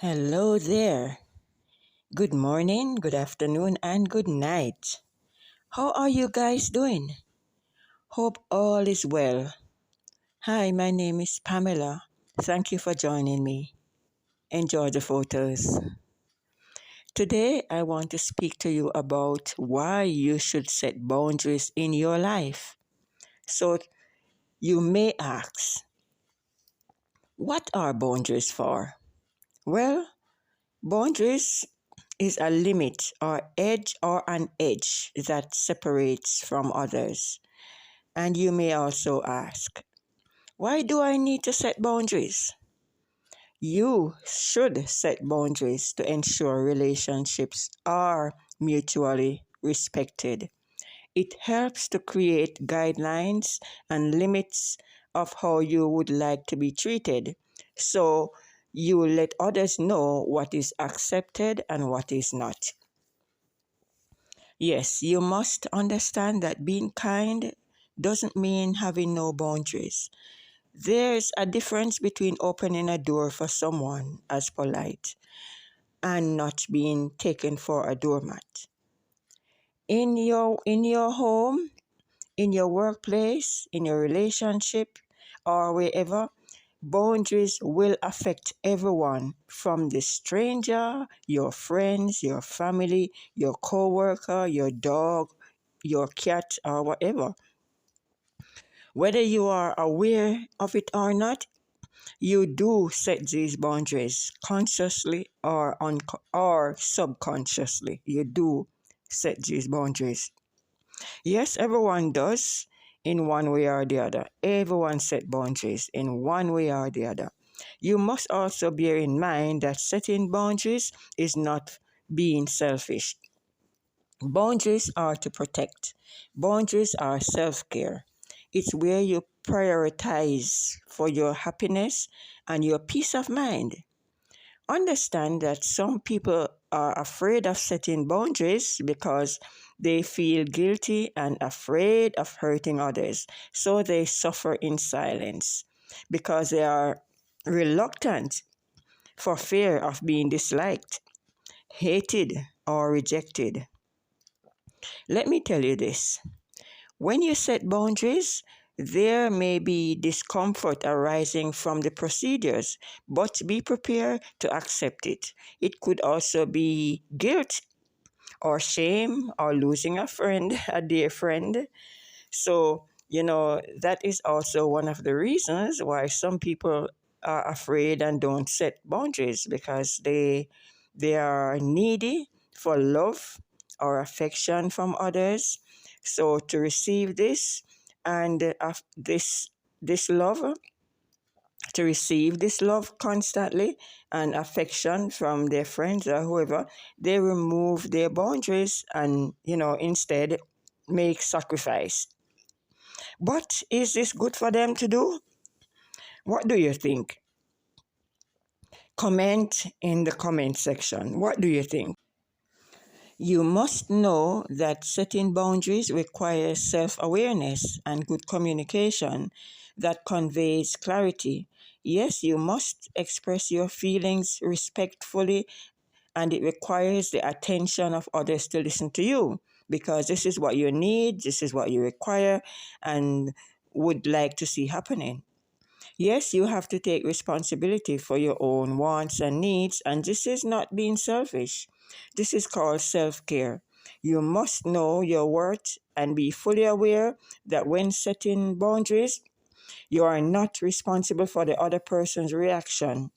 Hello there. Good morning, good afternoon, and good night. How are you guys doing? Hope all is well. Hi, my name is Pamela. Thank you for joining me. Enjoy the photos. Today, I want to speak to you about why you should set boundaries in your life. So, you may ask, what are boundaries for? Well, boundaries is a limit or edge or an edge that separates from others. And you may also ask, why do I need to set boundaries? You should set boundaries to ensure relationships are mutually respected. It helps to create guidelines and limits of how you would like to be treated. So you let others know what is accepted and what is not. Yes, you must understand that being kind doesn't mean having no boundaries. There's a difference between opening a door for someone as polite and not being taken for a doormat. In your home, in your workplace, in your relationship, or wherever, boundaries will affect everyone from the stranger, your friends, your family, your coworker, your dog, your cat, or whatever. Whether you are aware of it or not, you do set these boundaries consciously or subconsciously. You do set these boundaries. Yes, everyone does in one way or the other. Everyone set boundaries in one way or the other. You must also bear in mind that setting boundaries is not being selfish. Boundaries are to protect. Boundaries are self-care. It's where you prioritize for your happiness and your peace of mind. Understand that some people are afraid of setting boundaries because they feel guilty and afraid of hurting others. So they suffer in silence because they are reluctant for fear of being disliked, hated, or rejected. Let me tell you this. When you set boundaries, there may be discomfort arising from the procedures, but be prepared to accept it. It could also be guilt or shame or losing a friend, a dear friend. So, that is also one of the reasons why some people are afraid and don't set boundaries because they are needy for love or affection from others. So to receive this and this love, to receive this love constantly and affection from their friends or whoever, they remove their boundaries and instead make sacrifice. But is this good for them to do? What do you think? Comment in the comment section. What do you think? You must know that setting boundaries requires self-awareness and good communication that conveys clarity. Yes, you must express your feelings respectfully, and it requires the attention of others to listen to you because this is what you need, this is what you require, and would like to see happening. Yes, you have to take responsibility for your own wants and needs, and this is not being selfish. This is called self-care. You must know your worth and be fully aware that when setting boundaries, you are not responsible for the other person's reaction,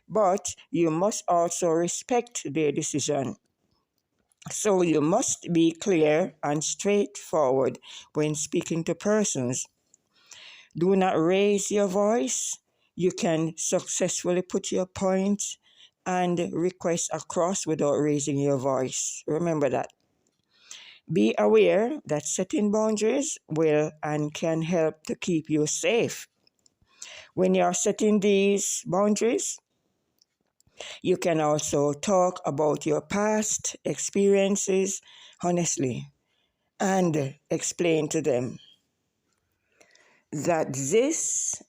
but you must also respect their decision. So you must be clear and straightforward when speaking to persons. Do not raise your voice. You can successfully put your point and request across without raising your voice. Remember that. Be aware that setting boundaries will and can help to keep you safe. When you are setting these boundaries, you can also talk about your past experiences honestly and explain to them that this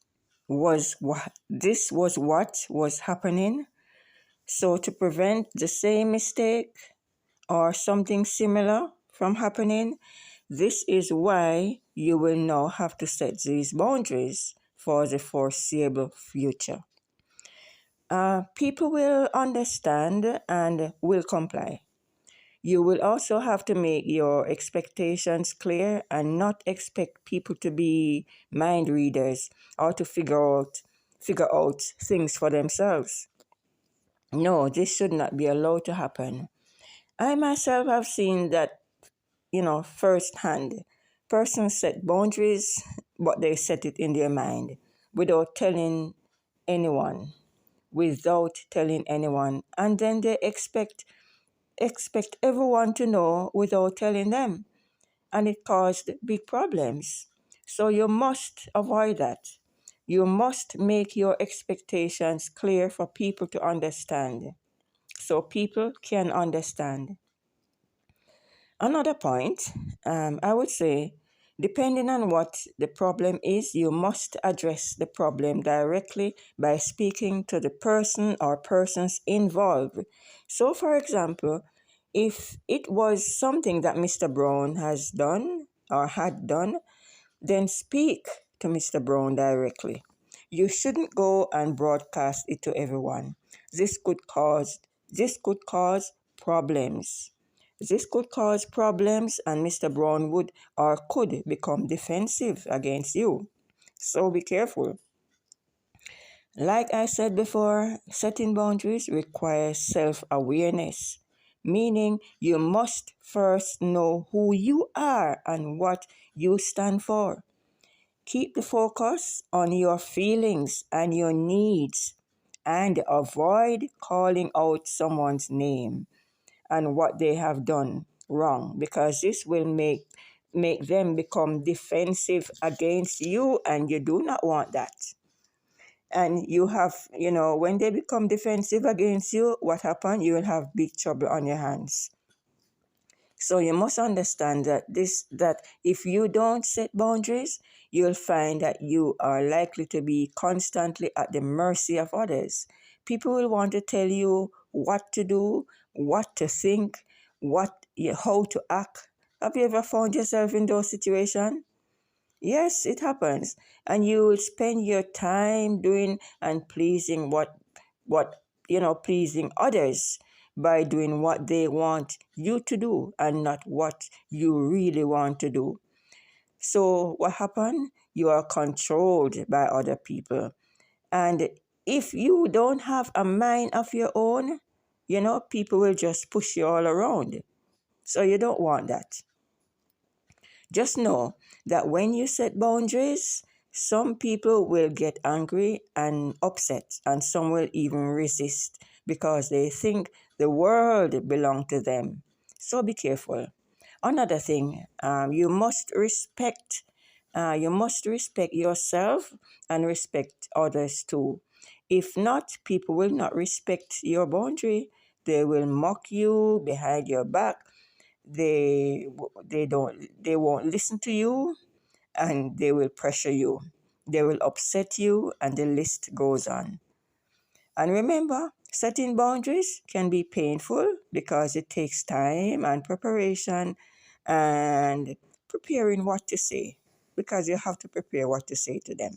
was what was happening So to prevent the same mistake or something similar from happening, this is why you will now have to set these boundaries for the foreseeable future. People will understand and will comply. You will also have to make your expectations clear and not expect people to be mind readers or to figure out things for themselves. No, this should not be allowed to happen. I myself have seen that, firsthand. Persons set boundaries, but they set it in their mind without telling anyone, and then they expect everyone to know without telling them, and it caused big problems. So you must avoid that. You must make your expectations clear for people to understand, so people can understand. Another point, I would say, depending on what the problem is, you must address the problem directly by speaking to the person or persons involved. So, for example, if it was something that Mr. Brown has done or had done, then speak to Mr. Brown directly. You shouldn't go and broadcast it to everyone. This could cause problems. This could cause problems, and Mr. Brown would or could become defensive against you. So be careful. Like I said before, setting boundaries requires self-awareness, meaning you must first know who you are and what you stand for. Keep the focus on your feelings and your needs, and avoid calling out someone's name and what they have done wrong, because this will make them become defensive against you, and you do not want that. And you have, when they become defensive against you, what happens? You will have big trouble on your hands. So you must understand that if you don't set boundaries, you'll find that you are likely to be constantly at the mercy of others. People will want to tell you what to do, what to think, how to act. Have you ever found yourself in those situations? Yes, it happens. And you will spend your time doing and pleasing pleasing others by doing what they want you to do and not what you really want to do. So what happened? You are controlled by other people. And if you don't have a mind of your own, people will just push you all around. So you don't want that. Just know that when you set boundaries, some people will get angry and upset, and some will even resist because they think the world belongs to them. So be careful. Another thing, you must respect. You must respect yourself and respect others too. If not, people will not respect your boundary. They will mock you behind your back. They won't listen to you, and they will pressure you. They will upset you, and the list goes on. And remember, setting boundaries can be painful because it takes time and preparation and preparing what to say, because you have to prepare what to say to them.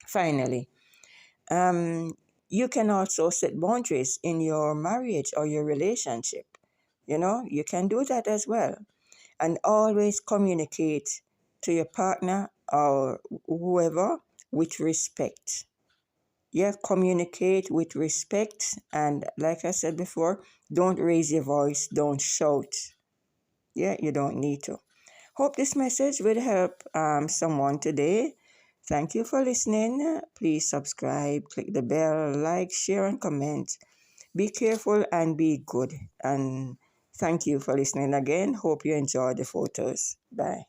Finally, you can also set boundaries in your marriage or your relationship. You can do that as well. And always communicate to your partner or whoever with respect. Yeah, communicate with respect. And like I said before, don't raise your voice, don't shout. Yeah, you don't need to. Hope this message will help someone today. Thank you for listening. Please subscribe, click the bell, like, share, and comment. Be careful and be good. And thank you for listening again. Hope you enjoy the photos. Bye.